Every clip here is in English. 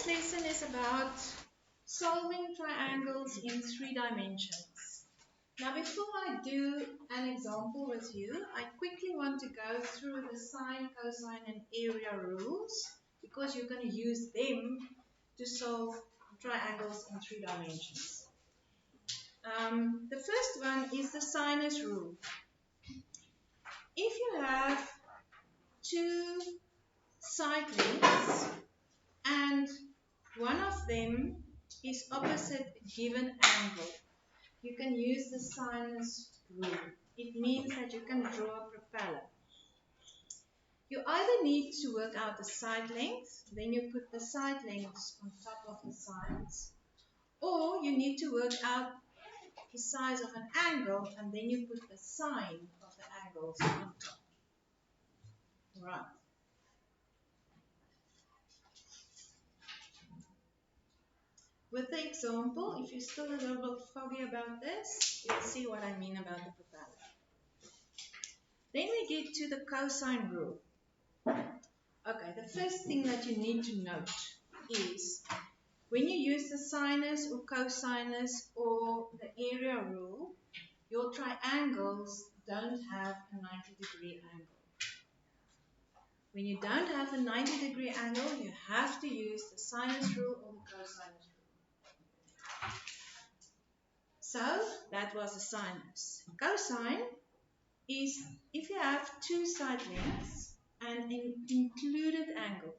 lesson is about solving triangles in 3 dimensions. Now before I do an example with you, I quickly want to go through the sine, cosine and area rules because you're going to use them to solve triangles in 3 dimensions. The first one is the sinus rule. If you have 2 side lengths and one of them is opposite a given angle, you can use the sinus rule. It means that you can draw a propeller. You either need to work out the side length, then you put the side lengths on top of the sides, or you need to work out the size of an angle and then you put the sine of the angles on top. Right. With the example, if you're still a little bit foggy about this, you'll see what I mean about the propeller. Then we get to the cosine rule. Okay, the first thing that you need to note is when you use the sinus or cosinus or the area rule, your triangles don't have a 90-degree angle. When you don't have a 90-degree angle, you have to use the sinus rule or the cosinus rule. So, that was the sinus. Cosine is if you have 2 side lengths and an included angle,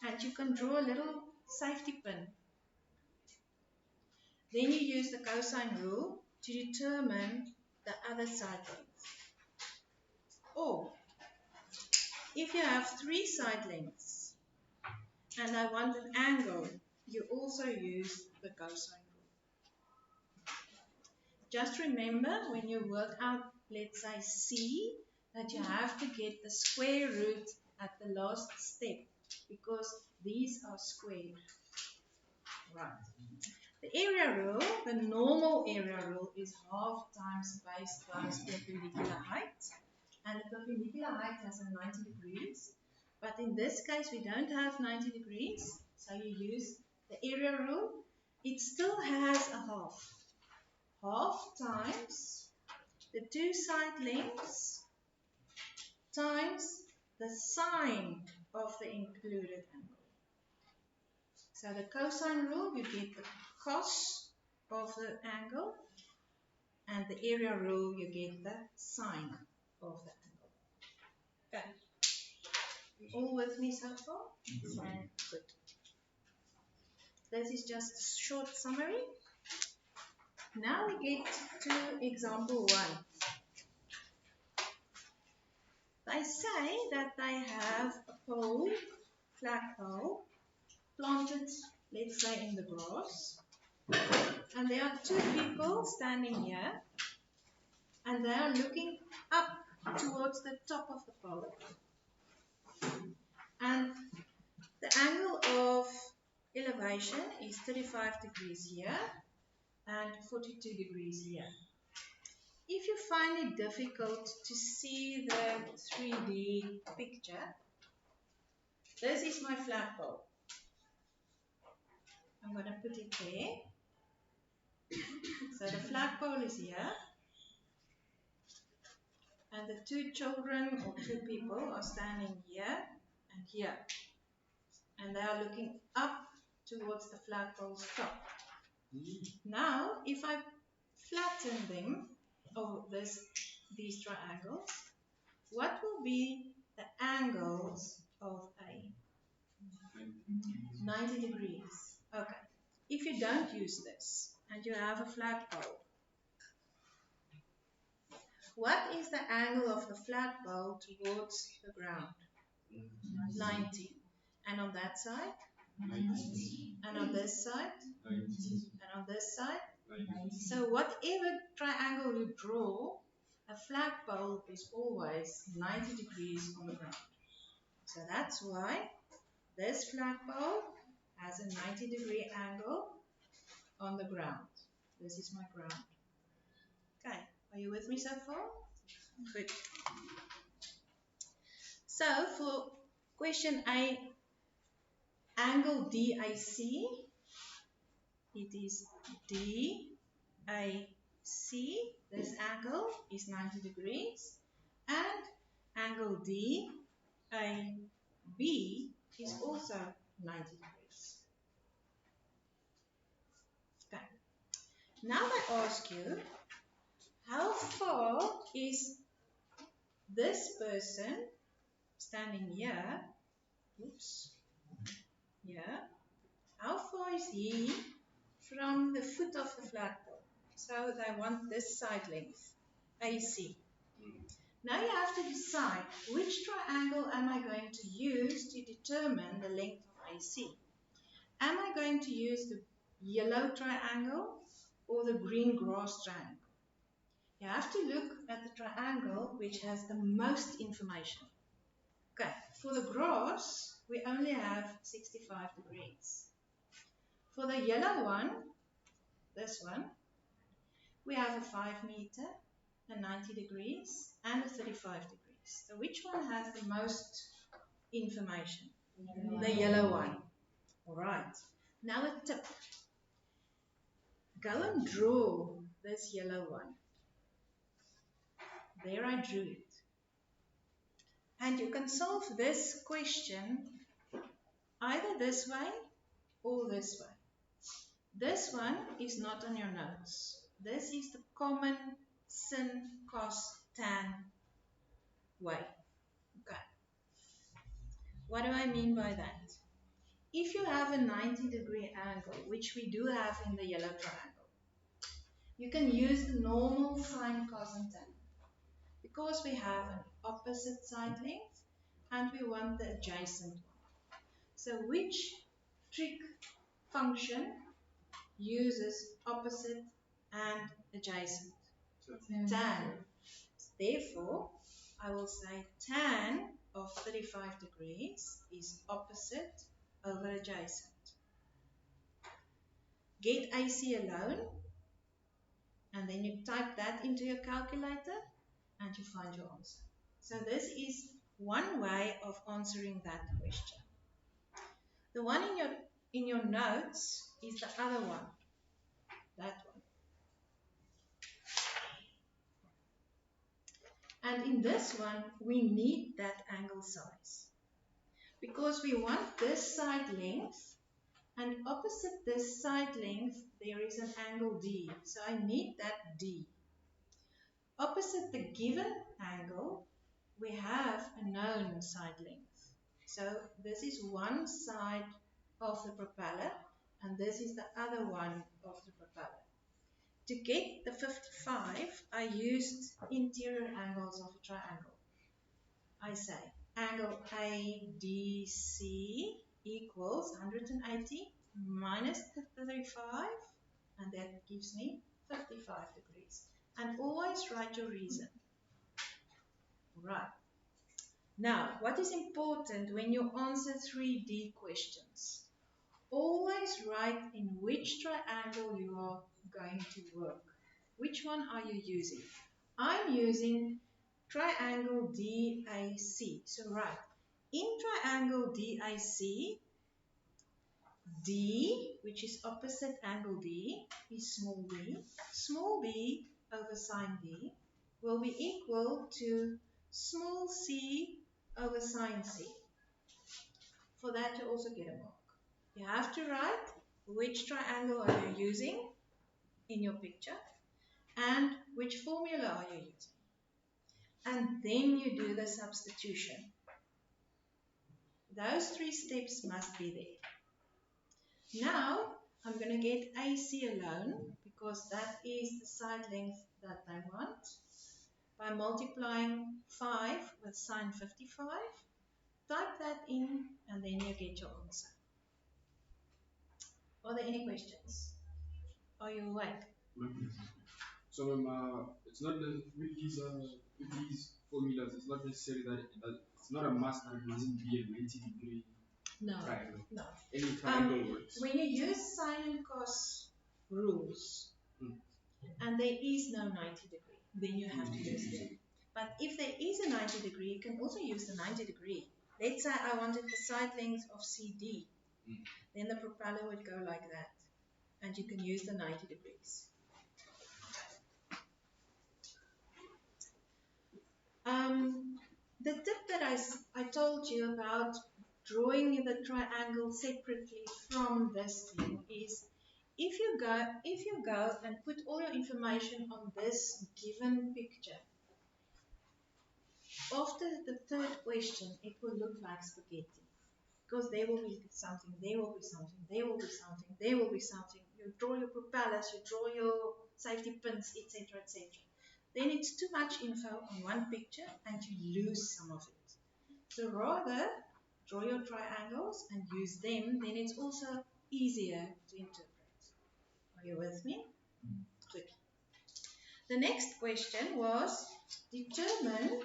and you can draw a little safety pin. Then you use the cosine rule to determine the other side length. Or, if you have 3 side lengths and I want an angle, you also use the cosine rule. Just remember when you work out, let's say C, that you have to get the square root at the last step because these are squared. Right. The area rule, the normal area rule, is half times base times perpendicular height. And the perpendicular height has a 90 degrees. But in this case, we don't have 90 degrees. So you use the area rule. It still has a half. Half times the 2 side lengths times the sine of the included angle. So the cosine rule, you get the cos of the angle, and the area rule, you get the sine of the angle. Okay. All with me so far? Good. This is just a short summary. Now we get to example 1. They say that they have a pole, flagpole, planted, let's say, in the grass. And there are 2 people standing here. And they are looking up towards the top of the pole. And the angle of elevation is 35 degrees here and 42 degrees here. If you find it difficult to see the 3D picture, this is my flagpole. I'm going to put it there. So the flagpole is here. And the 2 children or 2 people are standing here and here. And they are looking up towards the flagpole's top. Now, if I flatten them over these triangles, what will be the angles of A? 90 degrees. Okay. If you don't use this and you have a flagpole, what is the angle of the flagpole towards the ground? 90. And on that side? 90. And on this side? 90. And on this side? 90. So whatever triangle you draw, a flagpole is always 90 degrees on the ground. So that's why this flagpole has a 90-degree angle on the ground. This is my ground. Okay, are you with me so far? Good. So for question A, Angle DAC, it is DAC, this angle is 90 degrees, and angle DAB is also 90 degrees. Okay. Now I ask you, how far is this person standing here, oops, here, how far is he from the foot of the flagpole? So they want this side length, AC. Now you have to decide which triangle am I going to use to determine the length of AC. Am I going to use the yellow triangle or the green grass triangle? You have to look at the triangle which has the most information. Okay, for the grass, we only have 65 degrees. For the yellow one, this one, we have a 5 meter, a 90 degrees, and a 35 degrees. So which one has the most information? The yellow one. All right. Now a tip. Go and draw this yellow one. There I drew it. And you can solve this question either this way or this way. This one is not on your notes. This is the common sin, cos, tan way. Okay. What do I mean by that? If you have a 90-degree angle, which we do have in the yellow triangle, you can use the normal sine, cos, and tan. Because we have an opposite side length and we want the adjacent one. So which trig function uses opposite and adjacent? Tan. Therefore, I will say tan of 35 degrees is opposite over adjacent. Get AC alone, and then you type that into your calculator and you find your answer. So this is one way of answering that question. The one in your notes is the other one, that one. And in this one, we need that angle size because we want this side length, and opposite this side length, there is an angle D. So I need that D. Opposite the given angle, we have a known side length. So this is one side of the propeller, and this is the other one of the propeller. To get the 55, I used interior angles of a triangle. I say angle ADC equals 180 minus 35, and that gives me 55 degrees. And always write your reason. Right. Now, what is important when you answer 3D questions? Always write in which triangle you are going to work. Which one are you using? I'm using triangle DAC. So write, in triangle DAC, D, which is opposite angle D, is small b. Small b over sine D will be equal to small c over sine C. For that, you also get a mark. You have to write which triangle are you using in your picture and which formula are you using. And then you do the substitution. Those 3 steps must be there. Now, I'm going to get AC alone because that is the side length that I want. By multiplying 5 with sine 55, type that in and then you get your answer. Are there any questions? Are you awake? So it's not with these formulas. It's not necessary that it's not a must that it mustn't be a 90-degree triangle. No. Any triangle works. When you use sine and cos rules, and there is no 90 degree, then you have to use it. But if there is a 90 degree, you can also use the 90 degree. Let's say I wanted the side length of CD. then the propeller would go like that. And you can use the 90 degrees. The tip that I told you about drawing the triangle separately from this thing is if you go and put all your information on this given picture, after the third question, it will look like spaghetti. Because there will be something, there will be something, there will be something, there will be something. You draw your propellers, you draw your safety pins, etc., etc. Then it's too much info on one picture and you lose some of it. So rather, draw your triangles and use them, then it's also easier to interpret. Are you with me? Good. The next question was, determine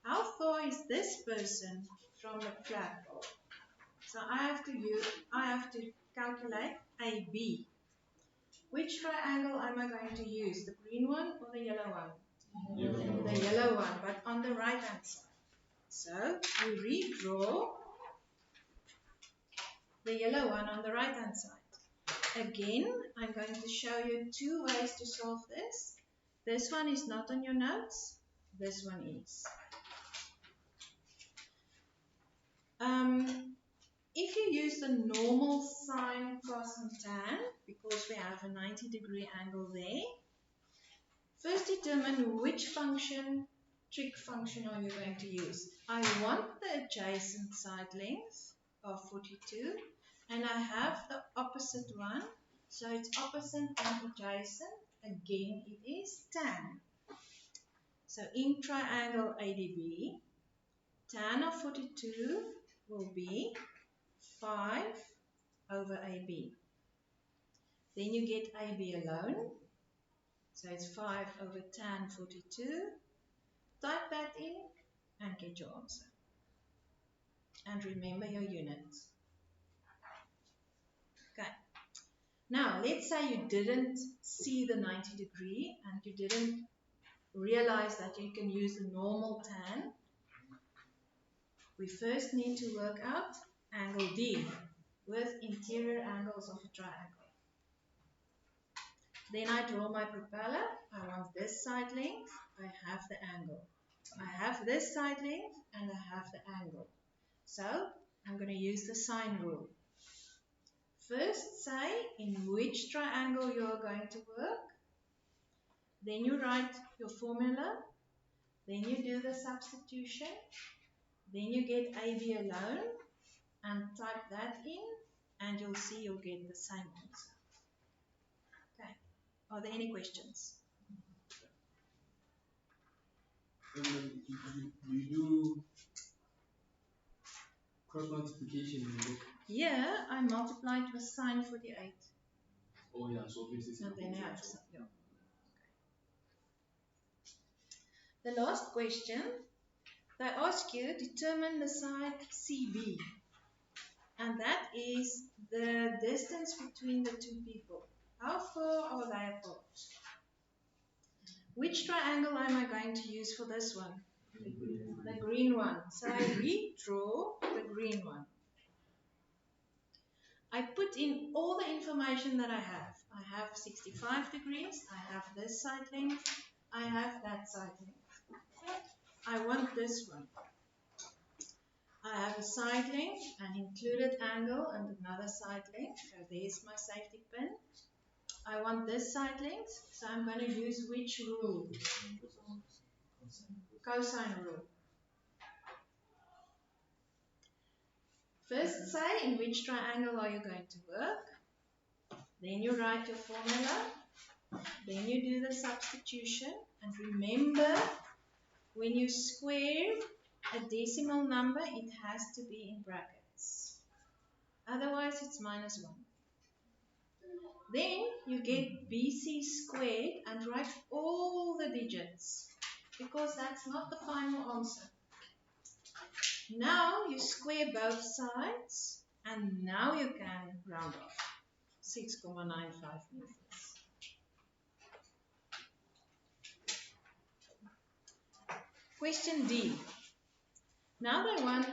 how far is this person from the flagpole. So I have to calculate AB. Which triangle am I going to use? The green one or the yellow one? The yellow one, but on the right hand side. So we redraw the yellow one on the right hand side. Again, I'm going to show you two ways to solve this. This one is not on your notes. This one is. If you use the normal sine, cos and tan, because we have a 90-degree angle there, first determine which trig function are you going to use. I want the adjacent side length of 42, and I have the opposite one, so it's opposite and adjacent. Again, it is tan. So in triangle ADB, tan of 42 will be 5 over AB. Then you get AB alone. So it's 5 over tan 42. Type that in and get your answer. And remember your units. Okay. Now, let's say you didn't see the 90 degree and you didn't realize that you can use the normal tan. We first need to work out angle D with interior angles of a triangle. Then I draw my propeller. I want this side length. I have the angle. I have this side length and I have the angle. So I'm going to use the sine rule. First say in which triangle you are going to work. Then you write your formula. Then you do the substitution. Then you get AB alone and type that in and you'll see you'll get the same answer. Okay. Are there any questions? You do cross multiplication in the book? Yeah, I multiplied with sine 48. Oh yeah, so this is. And then I have some, yeah. The last question, they ask you determine the side CB. And that is the distance between the two people. How far are they apart? Which triangle am I going to use for this one? The green one. So I redraw the green one. I put in all the information that I have. I have 65 degrees, I have this side length, I have that side length. I want this one. I have a side length, an included angle and another side length. So there's my safety pin. I want this side length, so I'm going to use which rule? Cosine rule. First say in which triangle are you going to work. Then you write your formula. Then you do the substitution. And remember, when you square a decimal number, it has to be in brackets. Otherwise, it's minus 1. Then you get BC squared and write all the digits, because that's not the final answer. Now you square both sides, and now you can round off 6,95 meters. Question D. Now they want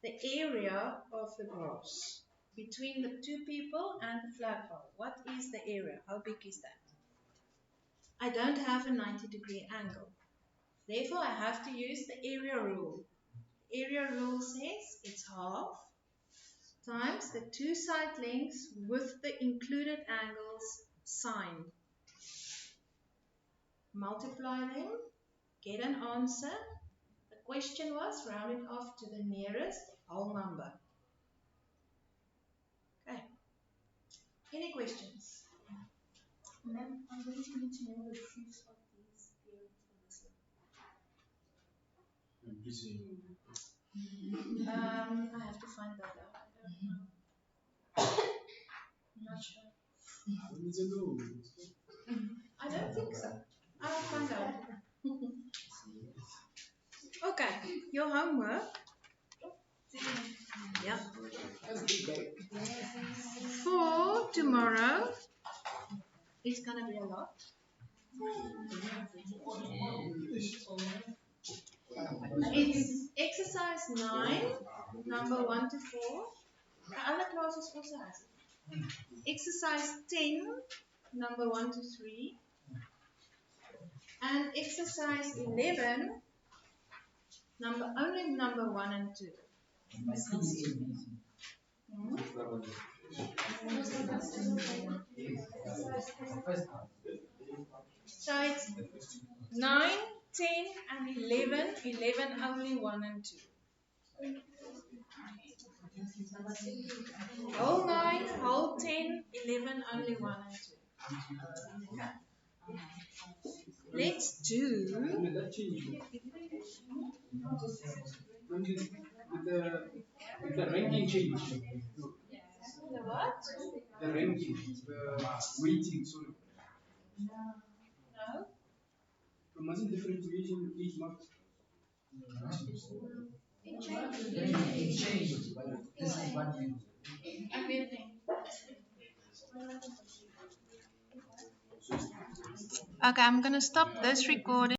the area of the grass. between the two people and the flagpole. What is the area? How big is that? I don't have a 90-degree angle. Therefore, I have to use the area rule. Area rule says it's half times the two side lengths with the included angles sine. Multiply them, get an answer. The question was round it off to the nearest whole number. Okay. Any questions? Ma'am, I'm going to need to know the proofs of these theorems for this one. I have to find that out. I don't know. I'm not sure. I don't think so. I'll find out. Okay, your homework. Yep. For tomorrow, it's gonna be a lot. It's exercise 9, number 1 to 4. The other classes also has it. Exercise 10, number 1 to 3. And exercise 11, only number 1 and 2. So it's 9, 10, and 11. 11 only 1 and 2. Whole 9, whole 10, 11 only 1 and 2. Okay. Let's do. The ranking change. The what? The ranking, the weighting, sorry. No. It mustn't different equation each month. It changes. This is what you. Okay, I'm gonna stop this recording.